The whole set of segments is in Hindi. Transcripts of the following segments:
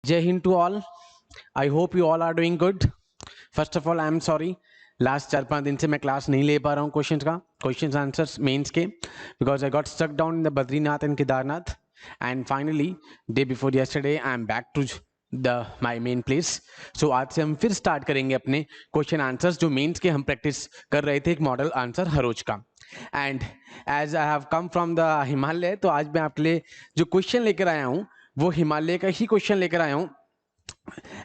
Jai Hind to all. I hope you all are doing good. First of all, I am sorry. Last 4-5 दिन से मैं क्लास नहीं ले पा रहा हूँ क्वेश्चंस आंसर्स मेंस के because I got stuck down in the Badrinath and Kedarnath and finally day before yesterday I am back to the my main place. So आज से हम फिर स्टार्ट करेंगे अपने क्वेश्चन आंसर्स जो मेंस के हम प्रैक्टिस कर रहे थे एक मॉडल आंसर हर रोज का. And as I have come from the Himalaya, तो आज मैं आपके लिए जो क्वेश्चन लेकर आया हूँ वो हिमालय का ही क्वेश्चन लेकर आया हूँ.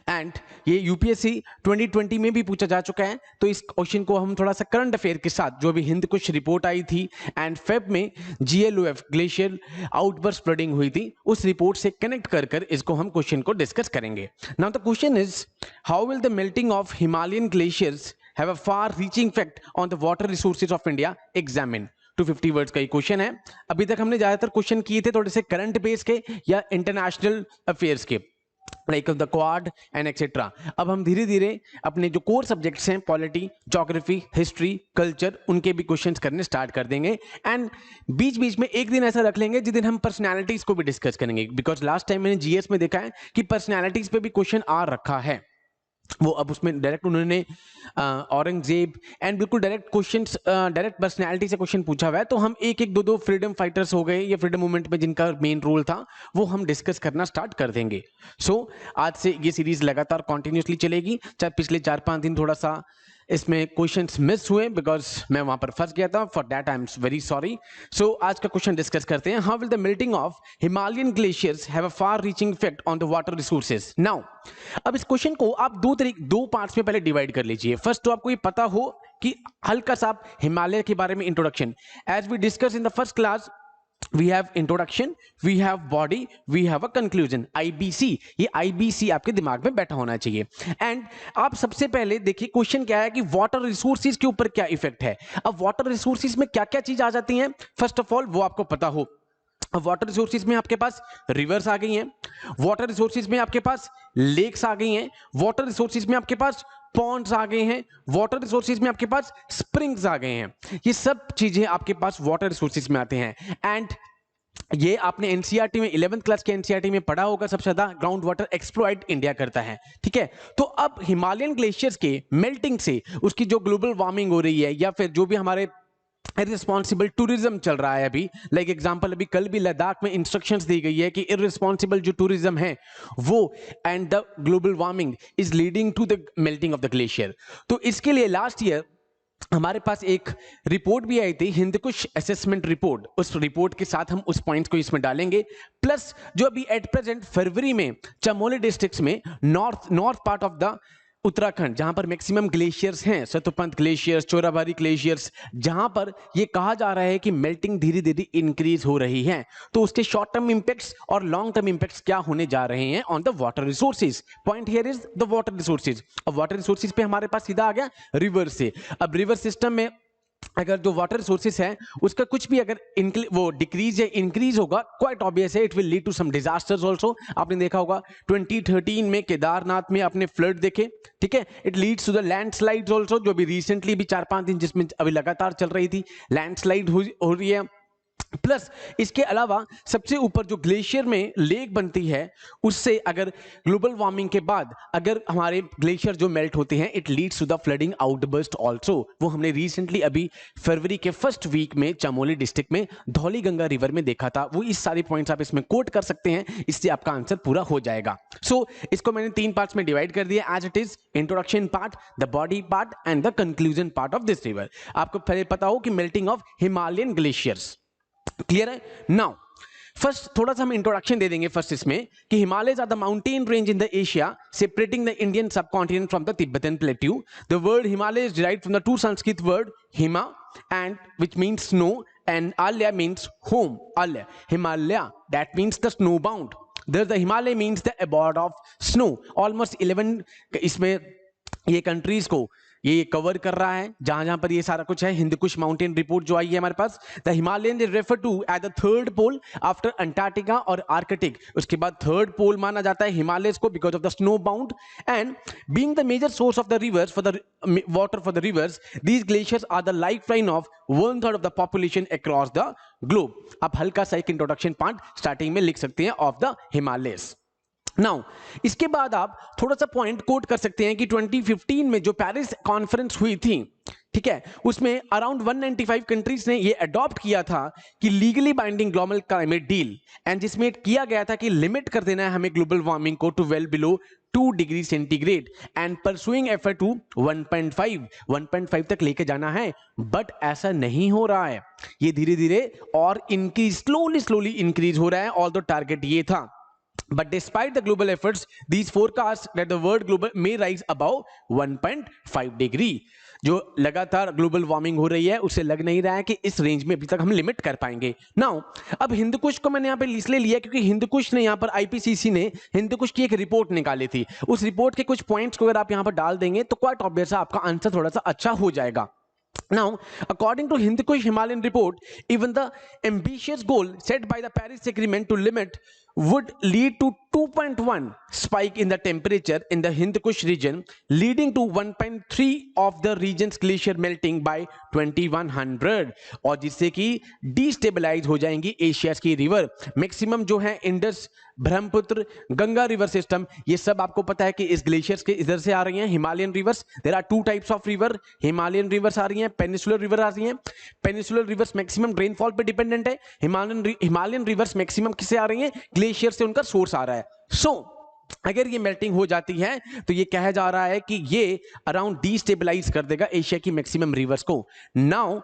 एंड ये यूपीएससी 2020 में भी पूछा जा चुका है, तो इस क्वेश्चन को हम थोड़ा सा करंट अफेयर के साथ जो भी हिंद कुछ रिपोर्ट आई थी एंड फेब में जीएलओएफ ग्लेशियर आउटबर्स्ट फ्लडिंग हुई थी, उस रिपोर्ट से कनेक्ट कर कर इसको हम क्वेश्चन को डिस्कस करेंगे. Now the question is, how will the melting of Himalayan glaciers have a far reaching effect on the water resources of India, examine. 250 words का ये क्वेश्चन है. अभी तक हमने ज्यादातर क्वेश्चन किए थे थोड़े से करंट बेस के या इंटरनेशनल अफेयर्स के, like the quad and etcetera. अब हम धीरे धीरे अपने जो कोर सब्जेक्ट्स हैं पॉलिटी, ज्योग्राफी, हिस्ट्री, कल्चर, उनके भी क्वेश्चंस करने स्टार्ट कर देंगे. एंड बीच बीच में एक दिन ऐसा रख लेंगे जिस दिन हम पर्सनैलिटीज को भी डिस्कस करेंगे, बिकॉज लास्ट टाइम मैंने जीएस में देखा है कि पर्सनैलिटीज पे भी क्वेश्चन आ रखा है. वो अब उसमें डायरेक्ट उन्होंने औरंगजेब एंड बिल्कुल डायरेक्ट क्वेश्चंस, डायरेक्ट पर्सनैलिटी से क्वेश्चन पूछा हुआ है, तो हम एक एक दो दो फ्रीडम फाइटर्स हो गए या फ्रीडम मूवमेंट में जिनका मेन रोल था वो हम डिस्कस करना स्टार्ट कर देंगे. सो आज से ये सीरीज लगातार कॉन्टिन्यूसली चलेगी, चाहे पिछले 4-5 दिन थोड़ा सा इसमें क्वेश्चंस मिस हुए बिकॉज मैं वहां पर फंस गया था. For that I am very sorry. So आज का क्वेश्चन डिस्कस करते हैं. How will the melting of Himalayan glaciers have a far reaching effect on the water resources. Now अब इस क्वेश्चन को आप दो पार्ट्स में पहले डिवाइड कर लीजिए. फर्स्ट तो आपको ये पता हो कि हल्का सा हिमालय के बारे में introduction, as we discuss in the first class, we have introduction, we have body, we have a conclusion, IBC. ये IBC आपके दिमाग में बैठा होना चाहिए. एंड आप सबसे पहले देखिए क्वेश्चन क्या है कि वाटर रिसोर्सेज के ऊपर क्या इफेक्ट है. अब वाटर रिसोर्सेज में क्या क्या चीज आ जाती हैं, फर्स्ट ऑफ ऑल वो आपको पता हो. वाटर रिसोर्सेज में आपके पास रिवर्स आ गई हैं, वाटर रिसोर्सेज में आपके पास लेक्स आ गई हैं, वाटर रिसोर्सेज में आपके पास पॉन्ड्स आ गए हैं, वाटर रिसोर्सेज में आपके पास स्प्रिंग्स आ गए हैं. ये सब चीजें आपके पास वाटर रिसोर्सेज में आते हैं. एंड ये आपने एनसीईआरटी में 11th क्लास के एनसीईआरटी में पढ़ा होगा, सबसे ज्यादा ग्राउंड वाटर एक्सप्लॉइट इंडिया करता है. ठीक है, तो अब हिमालयन ग्लेशियर्स के मेल्टिंग से उसकी जो ग्लोबल वार्मिंग हो रही है या फिर जो भी हमारे इररिस्पॉन्सिबल टूरिज्म चल रहा है अभी, लाइक एग्जांपल अभी कल भी लद्दाख में इंस्ट्रक्शंस दी गई है कि इररिस्पॉन्सिबल जो टूरिज्म है वो and the global warming is leading to the melting of the glacier. तो इसके लिए लास्ट ईयर हमारे पास एक रिपोर्ट भी आई थी, हिंदकुश असेसमेंट रिपोर्ट. उस रिपोर्ट के साथ हम उस पॉइंट्स को इसमें डालेंगे. प्लस जो अभी एट प्रेजेंट फरवरी में चमोली डिस्ट्रिक्ट में north part of the Uttarakhand, जहां पर मैक्सिमम ग्लेशियर्स हैं, सतुपंत ग्लेशियर्स, चोराबारी ग्लेशियर्स, जहां पर यह कहा जा रहा है कि मेल्टिंग धीरे धीरे इंक्रीज हो रही है, तो उसके शॉर्ट टर्म इंपैक्ट्स और लॉन्ग टर्म इंपैक्ट्स क्या होने जा रहे हैं on the water resources. Point here is the water resources. अब वाटर रिसोर्सेज पे हमारे पास सीधा आ गया रिवर से. अब रिवर सिस्टम में अगर जो वाटर रिसोर्सेज है उसका कुछ भी अगर वो डिक्रीज या इंक्रीज होगा, क्वाइट ऑब्वियस है it will lead to some disasters also. आपने देखा होगा 2013 में केदारनाथ में आपने फ्लड देखे. ठीक है, it leads to the landslides also, जो अभी रिसेंटली भी 4-5 दिन जिसमें अभी लगातार चल रही थी, लैंडस्लाइड हो रही है. प्लस इसके अलावा सबसे ऊपर जो ग्लेशियर में लेक बनती है, उससे अगर ग्लोबल वार्मिंग के बाद अगर हमारे ग्लेशियर जो मेल्ट होते हैं, it leads to the flooding outburst also. वो हमने रिसेंटली अभी फरवरी के फर्स्ट वीक में चमोली डिस्ट्रिक्ट में धौली गंगा रिवर में देखा था. वो इस सारे पॉइंट्स आप इसमें कोट कर सकते हैं, इससे आपका आंसर पूरा हो जाएगा. सो इसको मैंने 3 पार्ट्स में डिवाइड कर दिया as it is, introduction part, the body part and the conclusion part of this river. आपको पहले पता हो कि melting of Himalayan glaciers clear है. नाउ फर्स्ट थोड़ा सा हम इंट्रोडक्शन दे देंगे फर्स्ट इसमें कि Himalayas are the mountain range in the Asia separating the Indian subcontinent from the Tibetan plateau. The word Himalaya is derived from the two Sanskrit word hima and which means snow and alya means home. Alya, Himalaya, that means the snow bound. There the Himalaya means the abode of snow. Almost 11 इसमें ये कंट्रीज को ये कवर कर रहा है जहां जहां पर ये सारा कुछ है. हिंदकुश माउंटेन रिपोर्ट जो आई है हमारे पास, the Himalayan is refer to as the third pole after Antarctica और आर्कटिक. उसके बाद थर्ड पोल माना जाता है हिमालयस को because of the snow bound and being the major source of the rivers for the water for the rivers. These glaciers are the lifeline of 1/3 of the population across the globe. आप हल्का सा एक इंट्रोडक्शन पार्ट स्टार्टिंग में लिख सकते हैं ऑफ द हिमालयस. नाउ इसके बाद आप थोड़ा सा पॉइंट कोट कर सकते हैं कि 2015 में जो पेरिस कॉन्फ्रेंस हुई थी, ठीक है, उसमें अराउंड 195 कंट्रीज ने ये अडॉप्ट किया था कि legally binding global climate deal, and जिसमें किया गया था कि लिमिट कर देना है हमें ग्लोबल वार्मिंग को to well below 2 degree centigrade and pursuing effort to 1.5 तक लेके जाना है। बट ऐसा नहीं हो रहा है, ये धीरे धीरे और इंक्रीज स्लोली इंक्रीज हो रहा है, ऑल्दो टारगेट ये था। But despite the global efforts, these forecasts that the world global may rise above 1.5 degree. जो लगातार ग्लोबल वार्मिंग हो रही है उससे लग नहीं रहा है कि इस रेंज में अभी तक हम लिमिट कर पाएंगे। नाउ अब हिंदुकुश को मैंने यहाँ पे इसलिए लिया क्योंकि हिंदुकुश ने यहाँ पर आईपीसीसी ने हिंदुकुश की एक रिपोर्ट निकाली थी। उस रिपोर्ट के कुछ पॉइंट्स को अगर आप यहाँ पर डाल देंगे तो क्वाइट ऑब्वियस है आपका आंसर थोड़ा सा अच्छा हो जाएगा। Now, according to Hindu Kush Himalayan report, even the ambitious goal set by the Paris Agreement to limit would lead to 2.1 spike in the temperature in the Hindu Kush region, leading to 1.3 of the region's glacier melting by 2100, और जिससे कि डिस्टेबलाइज हो जाएंगी एशियाज की रिवर। मैक्सिमम जो है Indus, Brahmaputra, Ganga river system, ये सब आपको पता है कि इस ग्लेशियर्स के इधर से आ रही हैं। Himalayan rivers, there are 2 types of river, Himalayan rivers आ रही हैं, पेनिसुलर रिवर आ रही हैं। पेनिसुलर रिवर्स मैक्सिमम रेनफॉल पे डिपेंडेंट है, हिमालयन रिवर्स मैक्सिमम किससे आ रही हैं, ग्लेशियर से उनका सोर्स आ रहा है। सो अगर ये मेल्टिंग हो जाती है तो ये कहा जा रहा है कि ये अराउंड डिस्टेबलाइज कर देगा एशिया की मैक्सिमम रिवर्स को। Now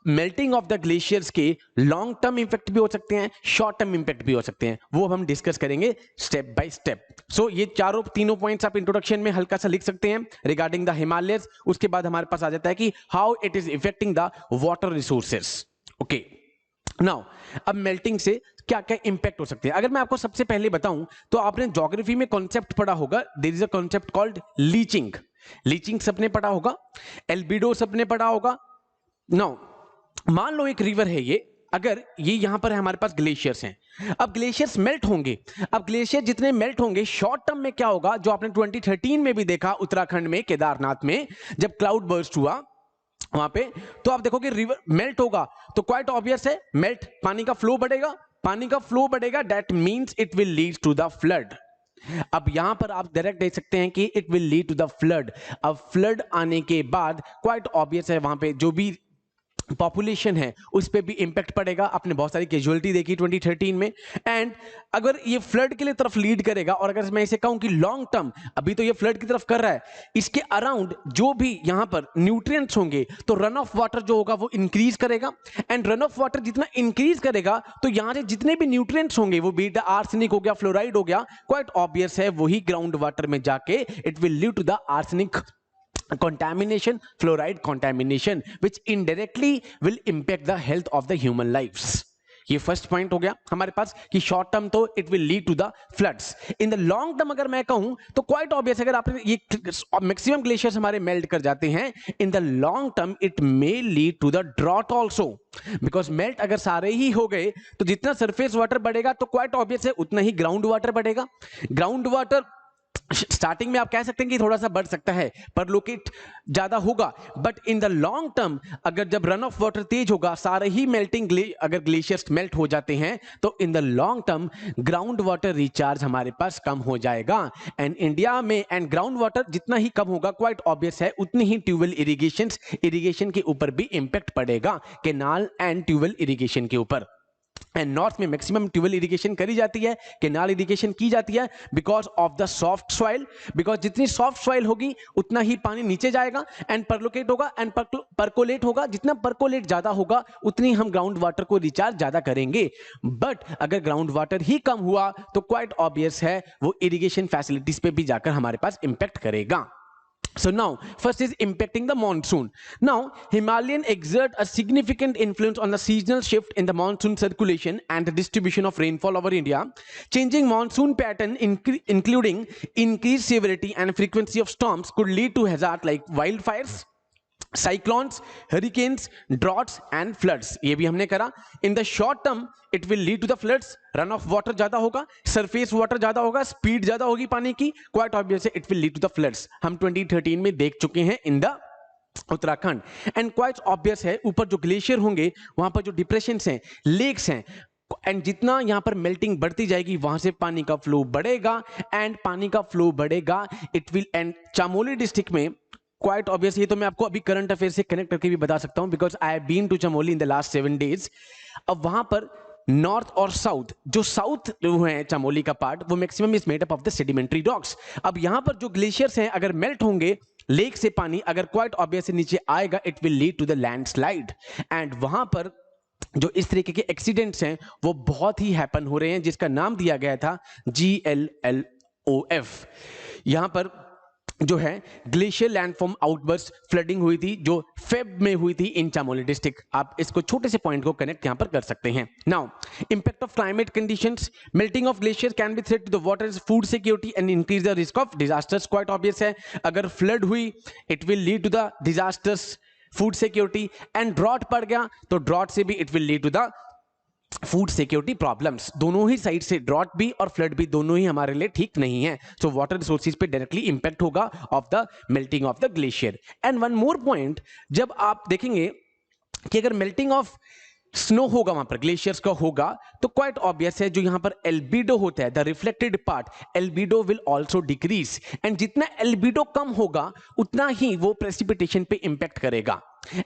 melting of the glaciers के लॉन्ग टर्म इंपैक्ट भी हो सकते हैं, शॉर्ट टर्म इंपैक्ट भी हो सकते हैं, वो हम डिस्कस करेंगे स्टेप बाय स्टेप। सो ये तीनों पॉइंट्स आप इंट्रोडक्शन में हल्का सा लिख सकते हैं रिगार्डिंग द हिमालयस। उसके बाद हमारे पास आ जाता है कि how it is effecting the water resources. Okay, now अब मेल्टिंग से क्या क्या इंपैक्ट हो सकते हैं। अगर मैं आपको सबसे पहले बताऊं तो आपने ज्योग्राफी में कॉन्सेप्ट पढ़ा होगा, there is a concept called leaching. Leaching सबने पढ़ा होगा, एल्बिडो सबने पढ़ा होगा। नाउ मान लो एक रिवर है ये, अगर ये यहां पर है हमारे पास ग्लेशियर्स हैं, अब ग्लेशियर्स मेल्ट होंगे। अब ग्लेशियर जितने मेल्ट होंगे शॉर्ट टर्म में क्या होगा, जो आपने 2013 में भी देखा उत्तराखंड में केदारनाथ में जब क्लाउड बर्स्ट हुआ वहां पे, तो आप देखोगे रिवर मेल्ट होगा तो क्वाइट ऑब्वियस है मेल्ट, पानी का फ्लो बढ़ेगा, पानी का फ्लो बढ़ेगा, that means it will lead to the flood. अब यहां पर आप डायरेक्ट देख सकते हैं कि it will lead to the flood. अब फ्लड आने के बाद क्वाइट ऑब्वियस है वहां पे जो भी पॉपुलेशन है उस पे भी इंपैक्ट पड़ेगा। आपने बहुत सारी कैजुअलिटी देखी 2013 में, एंड अगर ये फ्लड के लिए तरफ लीड करेगा, और अगर मैं इसे कहूं कि लॉन्ग टर्म, अभी तो ये फ्लड की तरफ कर रहा है, इसके अराउंड जो भी यहां पर न्यूट्रिएंट्स होंगे तो रन ऑफ वाटर जो होगा वो इंक्रीज करेगा, एंड रन ऑफ वाटर जितना इंक्रीज करेगा तो यहां से जितने भी न्यूट्रिएंट्स होंगे, वो बीटा आर्सेनिक हो गया, फ्लोराइड हो गया, क्वाइट ऑब्वियस है वही ग्राउंड वाटर में जाके it will lead to the arsenic contamination, fluoride contamination, which indirectly will impact the health of the human lives. ये फर्स्ट पॉइंट हो गया हमारे पास कि शॉर्ट टर्म तो it will lead to the floods. In the long term अगर मैं कहूं तो क्वाइट ऑब्वियस, अगर आपने ये मैक्सिमम ग्लेशियर्स हमारे मेल्ट कर जाते हैं, in the long term it may lead to the drought also, because melt अगर सारे ही हो गए तो जितना सरफेस वाटर बढ़ेगा तो क्वाइट ऑब्वियस है उतना ही ग्राउंड वाटर बढ़ेगा। ग्राउंड वाटर स्टार्टिंग में आप कह सकते हैं कि थोड़ा सा बढ़ सकता है, पर लोकेट ज्यादा होगा, but in the long term अगर जब रन ऑफ वाटर तेज होगा, सारे ही मेल्टिंग अगर ग्लेशियर्स मेल्ट हो जाते हैं तो in the long term ground water recharge हमारे पास कम हो जाएगा। एंड इंडिया में एंड ग्राउंड वाटर जितना ही कम होगा क्वाइट ऑब्वियस है उतनी ही ट्यूबवेल इरिगेशन के ऊपर भी इंपैक्ट पड़ेगा, केनाल एंड ट्यूबवेल इरिगेशन के ऊपर। एंड नॉर्थ में मैक्सिमम ट्यूबवेल इरिगेशन करी जाती है, केनाल इरिगेशन की जाती है because of the soft soil, because जितनी सॉफ्ट सॉइल होगी उतना ही पानी नीचे जाएगा एंड परलोकेट होगा एंड परकोलेट होगा, जितना परकोलेट ज्यादा होगा उतनी हम ग्राउंड वाटर को रिचार्ज ज्यादा करेंगे। बट अगर ग्राउंड वाटर ही कम हुआ तो क्वाइट ऑब्वियस है वो इरिगेशन फैसिलिटीज पे भी जाकर हमारे पास इंपैक्ट करेगा। So now, first is impacting the monsoon. Now, Himalayan exert a significant influence on the seasonal shift in the monsoon circulation and the distribution of rainfall over India. Changing monsoon pattern, including increased severity and frequency of storms, could lead to hazards like wildfires, cyclones, hurricanes, droughts and floods. ये भी हमने करा। In the short term, it will lead to the floods. Run of water ज्यादा होगा, सरफेस वाटर ज्यादा होगा, स्पीड ज्यादा होगी पानी की, क्वाइट ऑब्वियस है it will lead to the floods. हम 2013 में देख चुके हैं in the Uttarakhand. And quite obvious है ऊपर जो ग्लेशियर होंगे वहां पर जो डिप्रेशंस हैं, लेक्स हैं, एंड जितना यहां पर मेल्टिंग बढ़ती जाएगी वहां से पानी का फ्लो बढ़ेगा, एंड पानी का फ्लो बढ़ेगा it will and Chamoli district में क्वाइट ऑब्वियस, ये तो मैं आपको अभी करंट अफेयर से कनेक्ट करके भी बता सकता हूं because I have been to Chamoli in the last 7 days। अब वहां पर नॉर्थ और साउथ, जो साउथ है चमोली का पार्ट, वो maximum is made up of the sedimentary rocks. अब यहां पर जो ग्लेशियर्स हैं अगर मेल्ट होंगे, लेक से पानी अगर क्वाइट ऑब्वियस से नीचे आएगा, it will lead to the landslide, and वहां पर जो इस तरीके के एक्सीडेंट्स हैं वो बहुत ही हैपन हो रहे हैं, जिसका नाम दिया गया था GLLOF। यहां पर जो है ग्लेशियर लैंडफॉर्म आउटबर्स्ट फ्लडिंग हुई थी जो फेब में हुई थी इन चामोली डिस्ट्रिक्ट। आप इसको छोटे से पॉइंट को कनेक्ट यहां पर कर सकते हैं। Now impact of climate conditions, melting of glacier can be threat to the water food security and increase the risk of disasters. Quite obvious है, अगर फ्लड हुई it will lead to the disasters, food security, and drought पड़ गया तो ड्रॉट से भी it will lead to the food security problems. दोनों ही साइड से ड्रॉट भी और फ्लड भी दोनों ही हमारे लिए ठीक नहीं है। सो वाटर रिसोर्सेज पे डायरेक्टली इंपैक्ट होगा of the melting of the glacier. And one more point, जब आप देखेंगे कि अगर मेल्टिंग ऑफ स्नो होगा वहां पर, ग्लेशियर्स का होगा, तो क्वाइट ऑब्वियस है जो यहां पर एल्बिडो होता है, the reflected part, albedo will also decrease, and जितना एल्बिडो कम होगा उतना ही वो प्रेसिपिटेशन पे इंपैक्ट करेगा,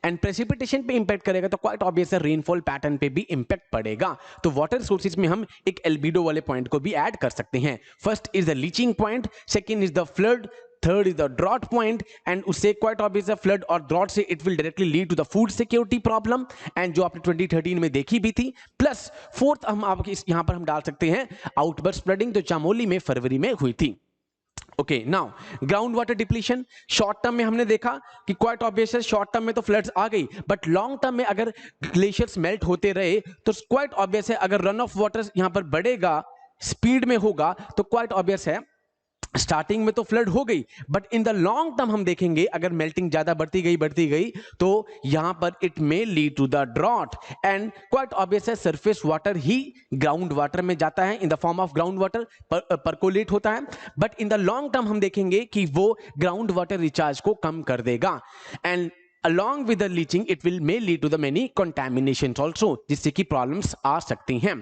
एंड प्रेसिपिटेशन पे इंपैक्ट करेगा तो क्वाइट ऑब्वियस है रेनफॉल पैटर्न पे भी इंपैक्ट पड़ेगा। तो वाटर रिसोर्सेज में हम एक एल्बिडो वाले पॉइंट को भी ऐड कर सकते हैं। First is the leaching point, second is the flood, third is the drought point, and उससे क्वाइट ऑब्वियस है फ्लड और ड्रॉट से it will directly lead to the food security problem, and जो आपने 2013 में देखी भी थी। प्लस फोर्थ हम आपके यहां पर हम डाल सकते हैं आउटबर्स्ट फ्लडिंग जो चामोली में फरवरी में हुई थी। Okay, now ground water depletion, short term में हमने देखा कि क्वाइट ऑब्वियस है शॉर्ट टर्म में तो फ्लड्स आ गई, बट लॉन्ग टर्म में अगर ग्लेशियर्स मेल्ट होते रहे तो क्वाइट ऑब्वियस है अगर रन ऑफ वाटर यहां पर बढ़ेगा, स्पीड में होगा, तो क्वाइट ऑब्वियस है स्टार्टिंग में तो फ्लड हो गई, but in the long term हम देखेंगे अगर मेल्टिंग ज्यादा बढ़ती गई तो यहां पर it may lead to the drought, and quite obvious है सरफेस वाटर ही ग्राउंड वाटर में जाता है in the form of ground water, percolate होता है, but in the long term हम देखेंगे कि वो ग्राउंड वाटर रिचार्ज को कम कर देगा, and along with the leaching it will may lead to the many contaminations also, जिससे कि problems आ सकती हैं।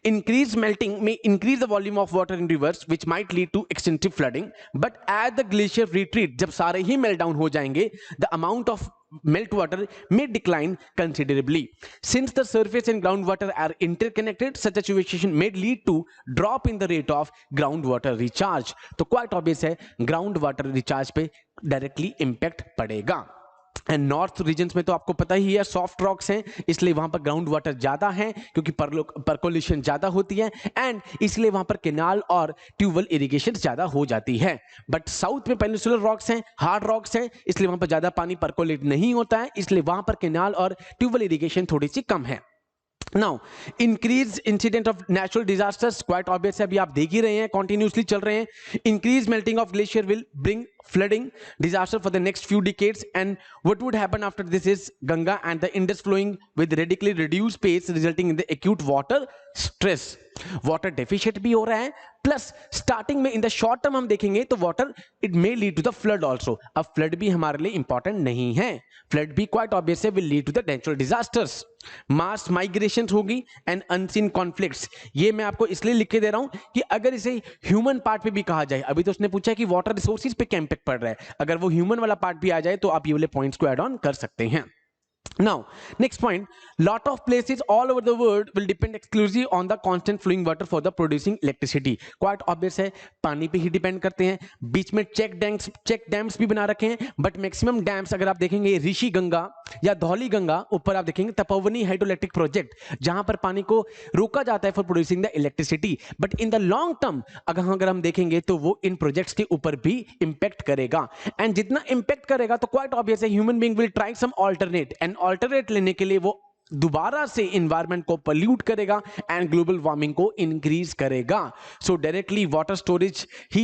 Increased melting may increase the volume of water in rivers which might lead to extensive flooding, but as the glacier retreat, जब सारे ही melt down हो जाएंगे, the amount of melt water may decline considerably. Since the surface and groundwater are interconnected, such a situation may lead to drop in the rate of groundwater recharge. तो quite obvious है groundwater recharge पे directly impact पड़ेगा। एंड नॉर्थ रीजन्स में तो आपको पता ही है सॉफ्ट रॉक्स हैं, इसलिए वहां पर ग्राउंड वाटर ज्यादा है क्योंकि परकोलेशन ज्यादा होती है, एंड इसलिए वहां पर केनाल और ट्यूबवेल इरिगेशन ज्यादा हो जाती है। बट साउथ में पेनिसुलर रॉक्स हैं, हार्ड रॉक्स हैं, इसलिए वहां पर ज्यादा पानी परकोलेट नहीं होता है, इसलिए वहां पर केनाल और ट्यूबवेल इरिगेशन थोड़ी सी कम है। Now increase incident of natural disasters, quite obvious है अभी आप देख ही रहे हैं कंटिन्यूसली चल रहे हैं। Increase melting of glacier will bring flooding disaster for the next few decades, and what would happen after this is Ganga and the Indus flowing with radically reduced pace resulting in the acute water stress. Water deficient भी हो रहा है, प्लस स्टार्टिंग में इन द शॉर्ट टर्म हम देखेंगे तो water it may lead to the flood also. अब फ्लड भी हमारे लिए इंपॉर्टेंट नहीं है, फ्लड भी quite obvious will lead to the natural disasters. Mass migration होगी एंड अनसीन कॉन्फ्लिक्ट्स, ये मैं आपको इसलिए लिख के दे रहा हूं कि अगर इसे ह्यूमन पार्ट पे भी कहा जाए, अभी तो उसने पूछा कि वाटर रिसोर्सेज पे क्या इंपैक्ट पड़ रहा है, अगर वो ह्यूमन वाला पार्ट भी आ जाए तो आप ये वाले पॉइंट्स को ऐड ऑन कर सकते हैं। Now, next point, lot of places all over the world will depend exclusively on the constant flowing water for the producing electricity. Quite obvious है, पानी पे ही डिपेंड करते हैं। बीच में चेक डैम्स भी बना रखे हैं, बट मैक्सिमम डैम्स अगर आप देखेंगे ऋषि गंगा या धौली गंगा, ऊपर आप देखेंगे तपोवनी हाइड्रोइलेक्ट्रिक प्रोजेक्ट, जहां पर पानी को रोका जाता है for producing the electricity, but in the long term अगर हम देखेंगे तो वो इन प्रोजेक्ट्स के ऊपर भी इंपैक्ट करेगा, एंड जितना इंपैक्ट करेगा तो क्वाइट ऑब्वियस है human being will try some alternate, and alternate लेने के लिए वो दोबारा से इन्वायरमेंट को पोल्यूट करेगा एंड ग्लोबल वार्मिंग को इंक्रीज करेगा। सो डायरेक्टली वाटर स्टोरेज ही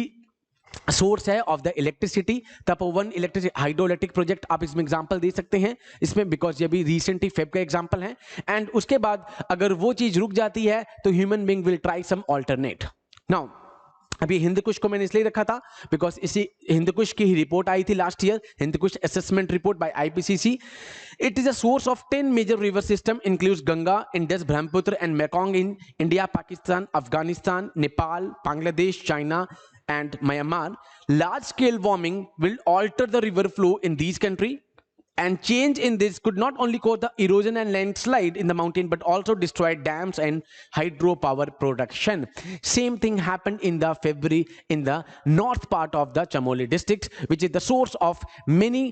सोर्स है of the electricity. Tapovan electric hydroelectric project आप इसमें एग्जांपल दे सकते हैं इसमें, बिकॉज ये भी रिसेंटली फेब का एग्जांपल है, एंड उसके बाद अगर वो चीज रुक जाती है तो human being will try some alternate. Now अभी हिंदकुश को मैंने इसलिए रखा था बिकॉज इसी हिंदकुश की ही रिपोर्ट आई थी last year, Hindukush assessment report by IPCC. It is a source of 10 major river system, includes Ganga, Indus, Brahmaputra and Mekong in India, Pakistan, Afghanistan, Nepal, Bangladesh, China and Myanmar. Large scale warming will alter the river flow in these countries, and change in this could not only cause the erosion and landslide in the mountain but also destroy dams and hydropower production. Same thing happened in the February in the north part of the Chamoli district, which is the source of many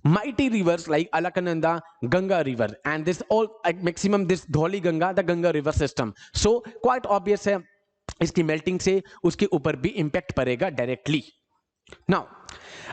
mighty rivers like Alakananda, Ganga river, and this all maximum this Dholi Ganga, the Ganga river system. So quite obvious है इसकी मेल्टिंग से उसके ऊपर भी इंपैक्ट पड़ेगा डायरेक्टली. नाउ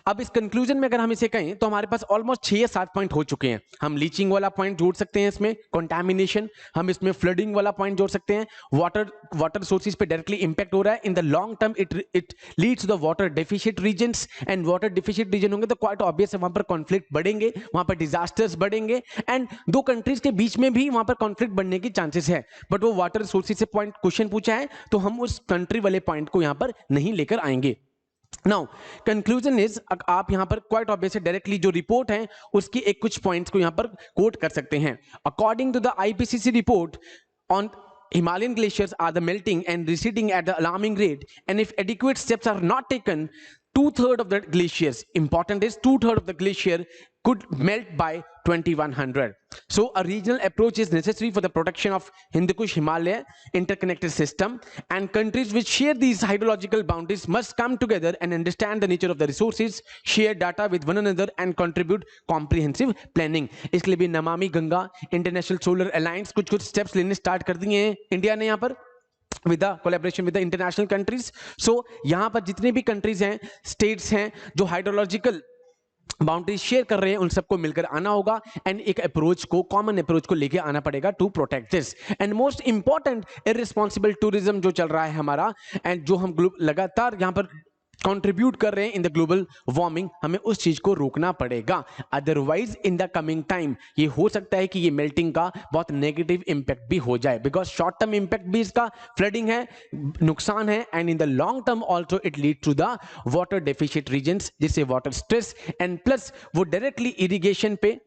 अब इस कंक्लूजन में अगर हम इसे कहें तो हमारे पास ऑलमोस्ट 6 या 7 पॉइंट हो चुके हैं. हम लीचिंग वाला पॉइंट जोड़ सकते हैं इसमें, कंटामिनेशन, हम इसमें फ्लडिंग वाला पॉइंट जोड़ सकते हैं, वाटर सोर्सेज पे डायरेक्टली इंपैक्ट हो रहा है. In the long term it leads to the water deficient regions, and water deficient region होंगे तो क्वाइट ऑब्वियस है वहां पर कॉन्फ्लिक्ट बढ़ेंगे, वहां पर डिजास्टर्स बढ़ेंगे, एंड दो कंट्रीज के बीच में भी वहां पर कॉन्फ्लिक्ट बढ़ने की चांसेस है. बट वो वाटर सोर्सेज से पॉइंट क्वेश्चन पूछा है तो हम उस कंट्री वाले पॉइंट को यहां पर नहीं लेकर आएंगे. नाउ कंक्लूजन इज, आप यहां पर क्वाइट ऑब्वियस डायरेक्टली जो रिपोर्ट है उसकी एक कुछ पॉइंट्स को यहां पर कोट कर सकते हैं. According to the IPCC report on Himalayan glaciers are the melting and receding at the alarming rate, and if adequate steps are not taken, 2/3 of the glaciers, important is 2/3 of the glacier could melt by 2100. So a regional approach is necessary for the protection of Hindu-Kush Himalaya interconnected system, and countries which share these hydrological boundaries must come together and understand the nature of the resources, share data with one another and contribute comprehensive planning. इसके लिए भी Namami Ganga international solar alliance कुछ स्टेप्स लेने स्टार्ट कर दिए हैं इंडिया ने यहाँ पर with the collaboration with the international countries. So यहाँ पर जितने भी countries हैं, states हैं जो हाइड्रोलॉजिकल बाउंड्री शेयर कर रहे हैं, उन सबको मिलकर आना होगा एंड एक अप्रोच को, कॉमन अप्रोच को लेके आना पड़ेगा to protect this. And most important, irresponsible tourism जो चल रहा है हमारा एंड जो हम लगातार यहाँ पर कंट्रीब्यूट कर रहे हैं इन द ग्लोबल वार्मिंग, हमें उस चीज को रोकना पड़ेगा. Otherwise in the coming time ये हो सकता है कि ये मेल्टिंग का बहुत नेगेटिव इंपैक्ट भी हो जाए, बिकॉज शॉर्ट टर्म इंपैक्ट भी इसका फ्लडिंग है, नुकसान है, and in the long term also it lead to the water deficient regions, जिससे वाटर स्ट्रेस एंड प्लस वो डायरेक्टली इरिगेशन पे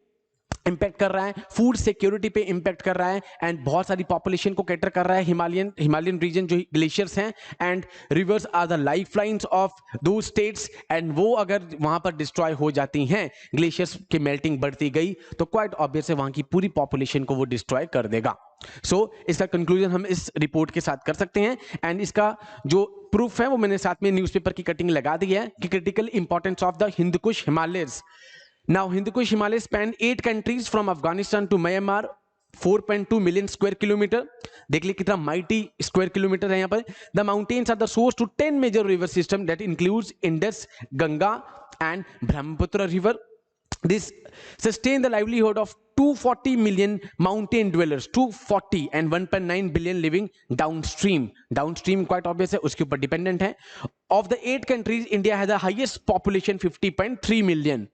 इंपैक्ट कर रहा है, फूड सिक्योरिटी पे इंपैक्ट कर रहा है, एंड बहुत सारी पॉपुलेशन को कैटर कर रहा है. हिमालयन रीजन जो ग्लेशियर्स हैं and rivers are the lifelines of दो स्टेट्स, एंड वो अगर वहां पर डिस्ट्रॉय हो जाती हैं, ग्लेशियर्स की मेल्टिंग बढ़ती गई तो क्वाइट ऑब्वियस है वहां की पूरी पॉपुलेशन को वो डिस्ट्रॉय कर देगा. सो इसका कंक्लूजन हम इस रिपोर्ट के साथ कर सकते हैं, एंड इसका जो प्रूफ है वो मैंने साथ में न्यूज़पेपर की कटिंग लगा दी है कि critical importance of the Hindu Kush Himalayas. Now Hindu-Kush Himalayas span 8 countries from Afghanistan to Myanmar, 4.2 million square kilometer. देख लीजिए कितना mighty square kilometer है यहाँ पर. The mountains are the source to 10 major river system that includes Indus, Ganga and Brahmaputra river. This sustain the livelihood of 240 million mountain dwellers, 240 and 1.9 billion living downstream. Downstream quite obvious है, उसके ऊपर dependent है. Of the 8 countries, India has the highest population, 50.3 million.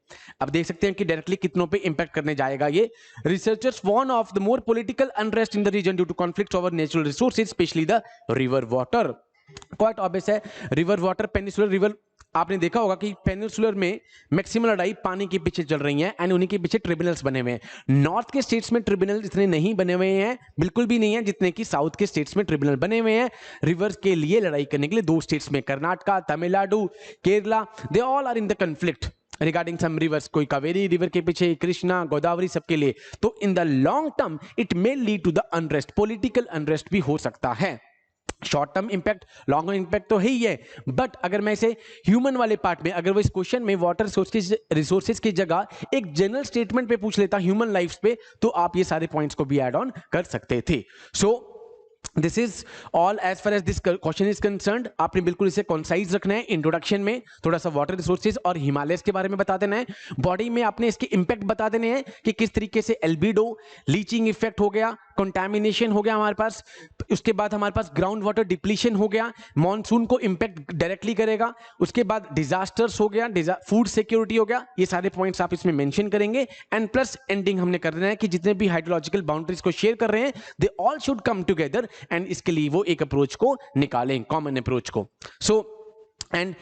अब देख सकते हैं कि डायरेक्टली कितनों पे इंपैक्ट करने जाएगा ये. Researchers warn of the more political unrest in the region due to conflicts over natural resources, especially the river water. Quite obvious है, river water, peninsular river. आपने देखा होगा कि पेनिनसुलर में मैक्सिमम लड़ाई पानी के पीछे चल रही है, एंड उन्हीं के पीछे ट्रिब्यूनल्स बने हुए हैं. नॉर्थ के स्टेट्स में ट्रिब्यूनल इतने नहीं बने हुए हैं, बिल्कुल भी नहीं है जितने कि साउथ के स्टेट्स में ट्रिब्यूनल बने हुए हैं रिवर्स के लिए लड़ाई करने के लिए. दो स्टेट्स में, Karnataka, Tamil Nadu, Kerala, they all are in the conflict regarding some rivers. कोई कावेरी रिवर के पीछे, कृष्णा, गोदावरी, सबके लिए. तो in the long term it may lead to the unrest, political unrest भी हो सकता है. Short term impact, long term impact तो है ही है, बट अगर मैं इसे ह्यूमन वाले पार्ट में, अगर वो इस क्वेश्चन में वाटर रिसोर्सेज की जगह एक जनरल स्टेटमेंट पे पूछ लेता ह्यूमन लाइफ पे, तो आप ये सारे पॉइंट्स को भी ऐड ऑन कर सकते थे. So this is all as far as this question is concerned. आपने बिल्कुल इसे कॉन्साइज रखना है. इंट्रोडक्शन में थोड़ा सा वाटर रिसोर्सेज और हिमालयस के बारे में बता देना है. बॉडी में आपने इसके इंपैक्ट बता देने हैं कि किस तरीके से एल्बिडो, लीचिंग इफेक्ट हो गया, कंटामिनेशन हो गया हमारे पास, उसके बाद हमारे पास ग्राउंड वाटर डिप्लीशन हो गया, मॉनसून को इंपैक्ट डायरेक्टली करेगा, उसके बाद डिजास्टर्स हो गया, फूड सिक्योरिटी हो गया, ये सारे पॉइंट्स आप इसमें मेंशन करेंगे। एंड प्लस एंडिंग हमने करना है कि जितने भी हाइड्रोलॉजिकल बाउंड्रीज को शेयर कर रहे हैं they all should come together, and इसके लिए वो एक अप्रोच को निकालें, कॉमन अप्रोच को। सो एंड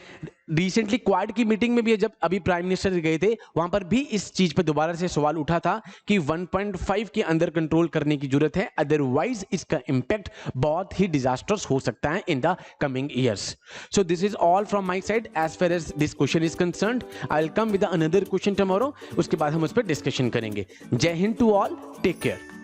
रिसेंटली क्वाड की मीटिंग में भी जब अभी प्राइम मिनिस्टर गए थे, वहां पर भी इस चीज पर दोबारा से सवाल उठा था कि 1.5 के अंदर कंट्रोल करने की जरूरत है, अदरवाइज इसका इंपैक्ट बहुत ही डिजास्टर्स हो सकता है in the coming years. So this is all from my side as far as this question is concerned. I will come with another question tomorrow, उसके बाद हम उस पर डिस्कशन करेंगे। जय हिंद टू ऑल, टेक केयर।